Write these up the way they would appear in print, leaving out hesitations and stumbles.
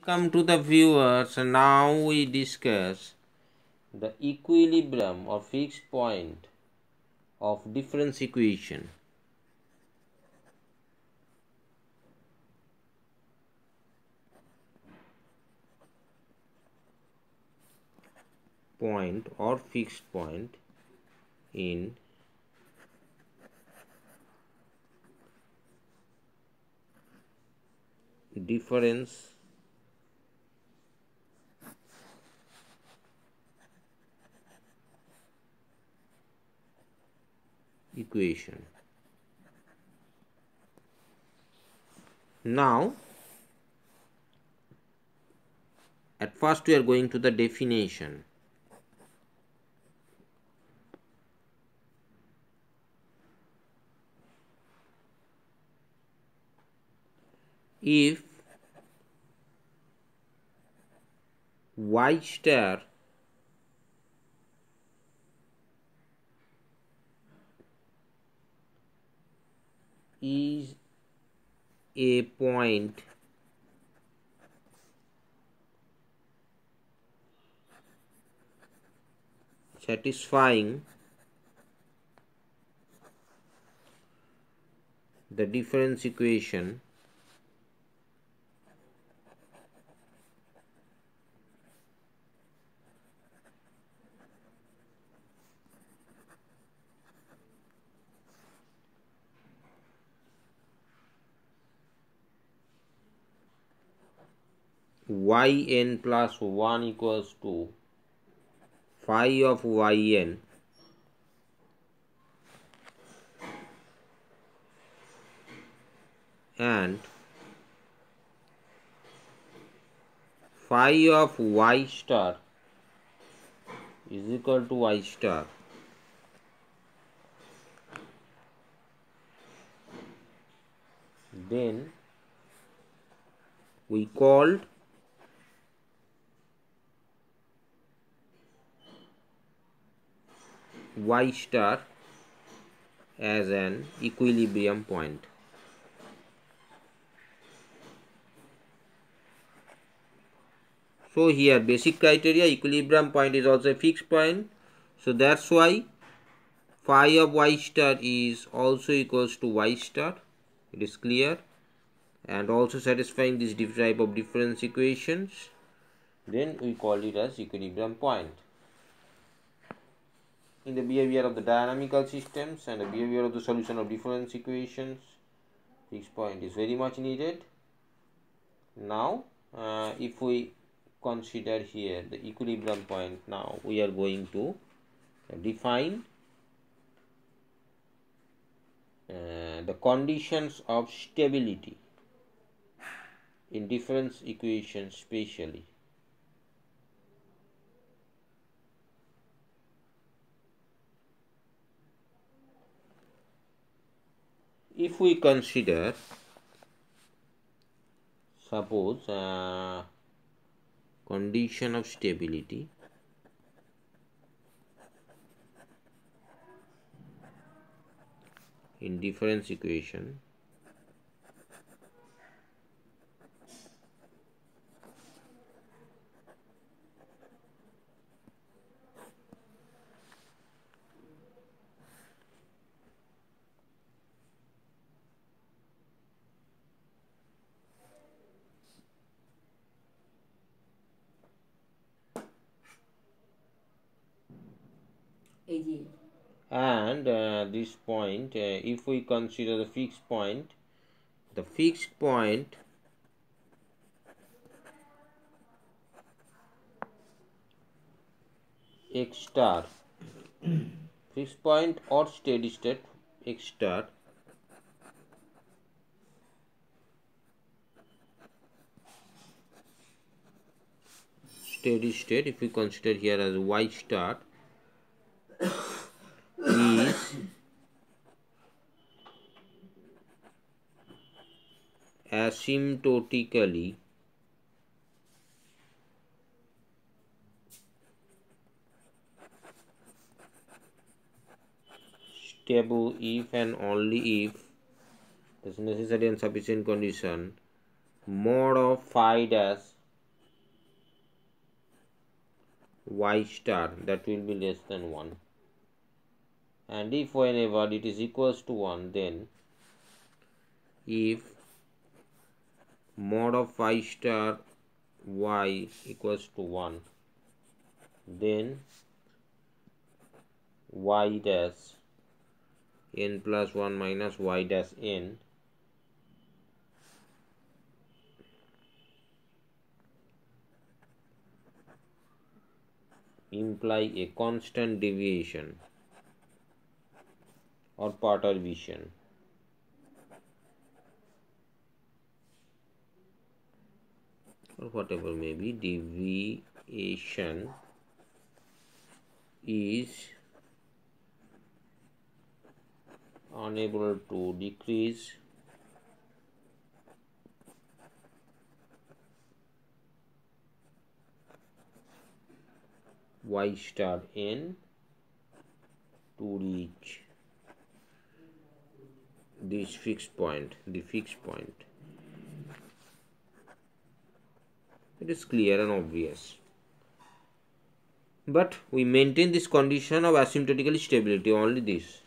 Welcome to the viewers. Now we discuss the equilibrium or fixed point of difference equation. Point or fixed point in difference equation. Now, at first we are going to the definition. If y star is a point satisfying the difference equation yn plus 1 equals to phi of yn and phi of y star is equal to y star, then we called y star as an equilibrium point. So here basic criteria, equilibrium point is also a fixed point, so that's why phi of y star is also equals to y star. It is clear, and also satisfying this type of difference equations, then we call it as equilibrium point. In the behavior of the dynamical systems and the behavior of the solution of difference equations, fixed point is very much needed. Now if we consider here the equilibrium point, now we are going to define the conditions of stability in difference equations specially. If we consider, suppose condition of stability in difference equation, and this point, if we consider the fixed point x star, fixed point or steady state x star steady state, if we consider here as y star, is asymptotically stable if and only if the necessary and sufficient condition mod of phi dash y star, that will be less than 1. And if whenever it is equals to 1, then if mod of y star y equals to 1, then y dash n plus 1 minus y dash n imply a constant deviation or perturbation. Or whatever may be, deviation is unable to decrease y star n to reach this fixed point, the fixed point. It is clear and obvious. But we maintain this condition of asymptotically stability, only this.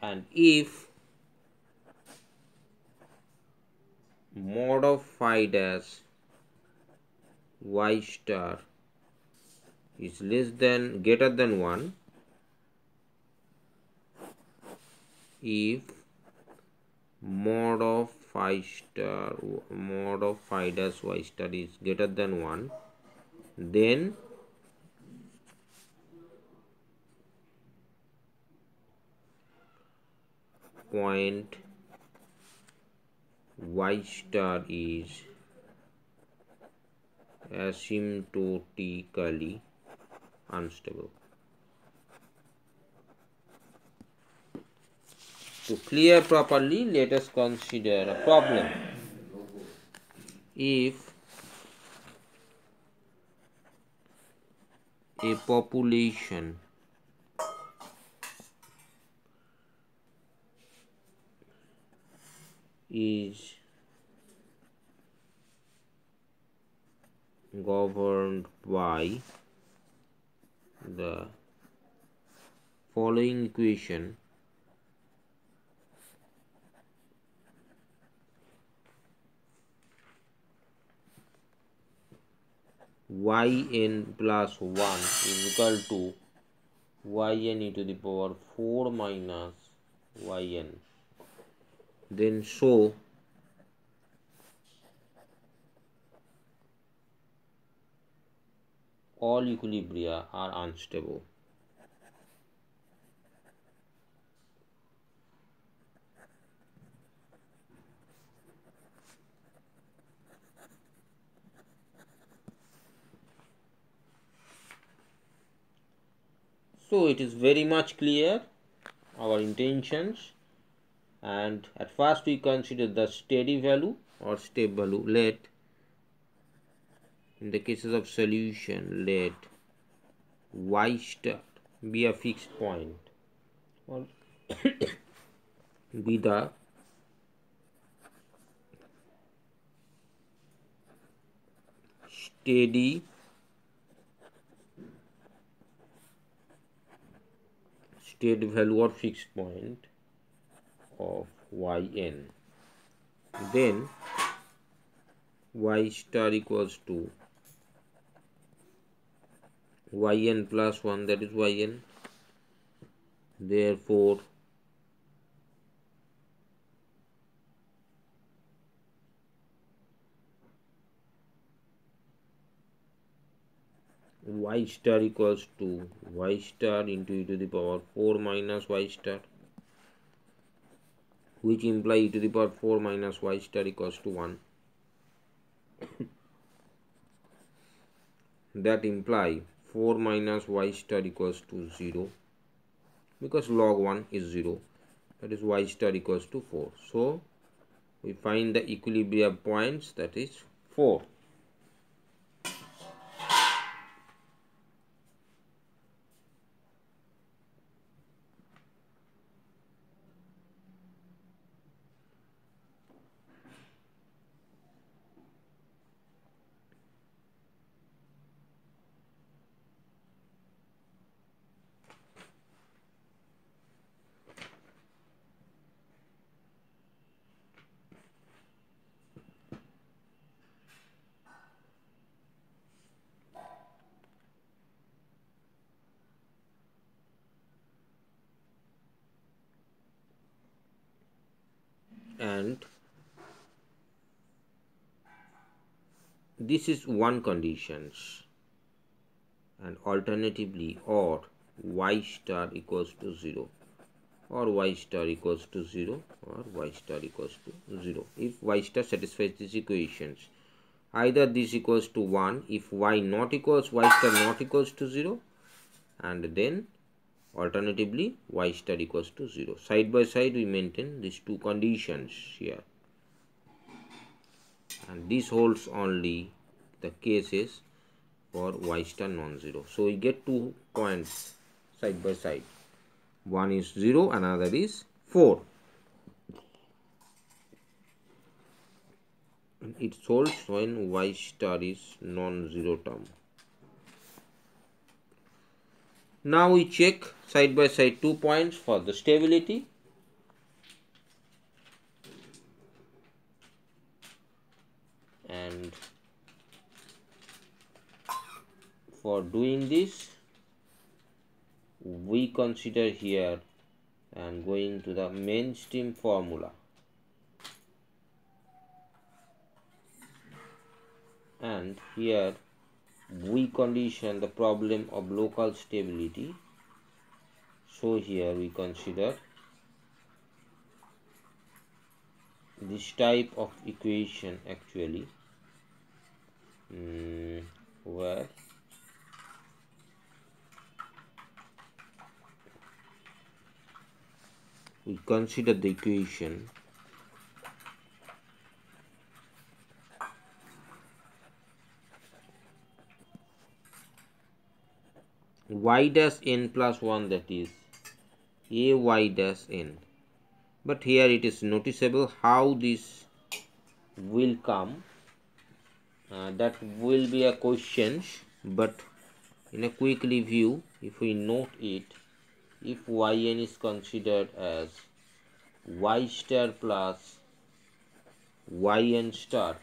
And if mod of phi dash y star is less than greater than 1, if mod of phi dash y star is greater than 1, then point y star is asymptotically unstable. To clear properly, let us consider a problem. If a population is governed by the following equation, yn plus 1 is equal to yn e to the power 4 minus yn, then show all equilibria are unstable. So it is very much clear our intentions, and at first we consider the steady value or step value. Let, in the cases of solution, let y star be a fixed point or be the steady state value or fixed point of yn. Then y star equals to yn plus 1, that is yn. Therefore y star equals to y star into e to the power 4 minus y star, which imply e to the power 4 minus y star equals to 1. That imply 4 minus y star equals to 0, because log 1 is 0, that is y star equals to 4. So we find the equilibrium points, that is 4. and this is one conditions, and alternatively or y star equals to 0 or y star equals to 0 or y star equals to 0. If y star satisfies these equations, either this equals to 1 if y not equals y star not equals to 0, and then alternatively y star equals to 0. Side by side we maintain these two conditions here, and this holds only the cases for y star non-zero. So we get 2 points side by side. One is 0, another is 4. And it holds when y star is non-zero term. Now we check side by side 2 points for the stability. And for doing this, we consider here and going to the mainstream formula, and here we condition the problem of local stability. So here we consider this type of equation actually, where we consider the equation y dash n plus 1, that is a y dash n. But here it is noticeable how this will come. That will be a question, but in a quick review, if we note it, if yn is considered as y star plus yn star,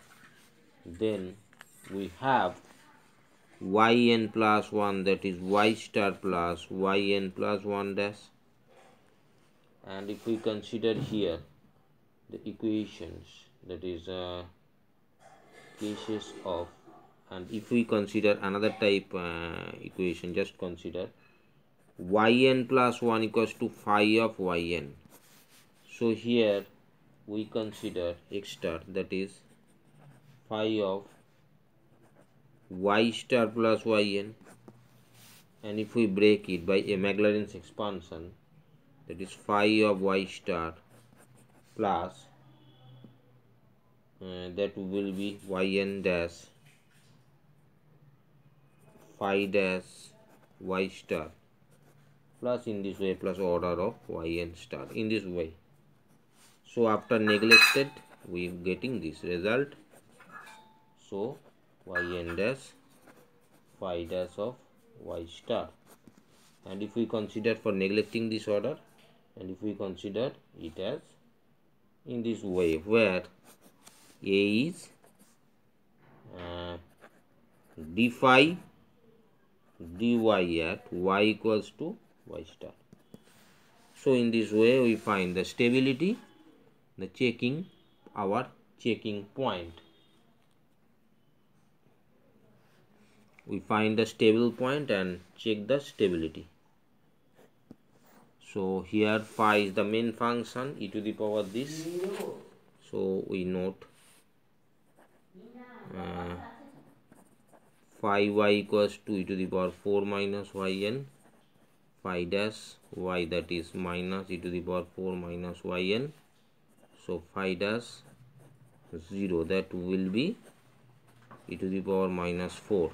then we have yn plus 1, that is y star plus yn plus 1 dash. And if we consider here the equations, that is cases of, and if we consider another type equation, just consider yn plus 1 equals to phi of yn. So here we consider x star, that is phi of y star plus yn, and if we break it by a Maclaurin's expansion, that is phi of y star plus that will be yn dash phi dash y star plus, in this way, plus order of yn star in this way. So after neglected, we getting this result. So yn dash phi dash of y star, and if we consider for neglecting this order, and if we consider it as in this way, where a is d phi dy at y equals to y star. So in this way we find the stability, the checking, our checking point. We find the stable point and check the stability. So here phi is the main function, e to the power this. So we note phi y equals to e to the power 4 minus yn, phi dash y, that is minus e to the power 4 minus yn. So phi dash 0, that will be e to the power minus 4,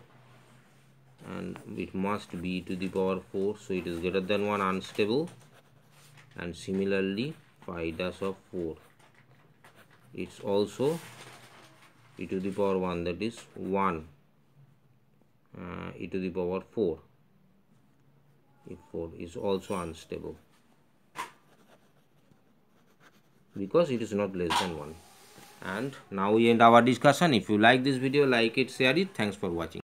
and it must be e to the power 4, so it is greater than 1, unstable. And similarly phi dash of 4, it's also e to the power 1, that is 1 e to the power 4. If 4 is also unstable because it is not less than 1. And now we end our discussion. If you like this video, like it, share it. Thanks for watching.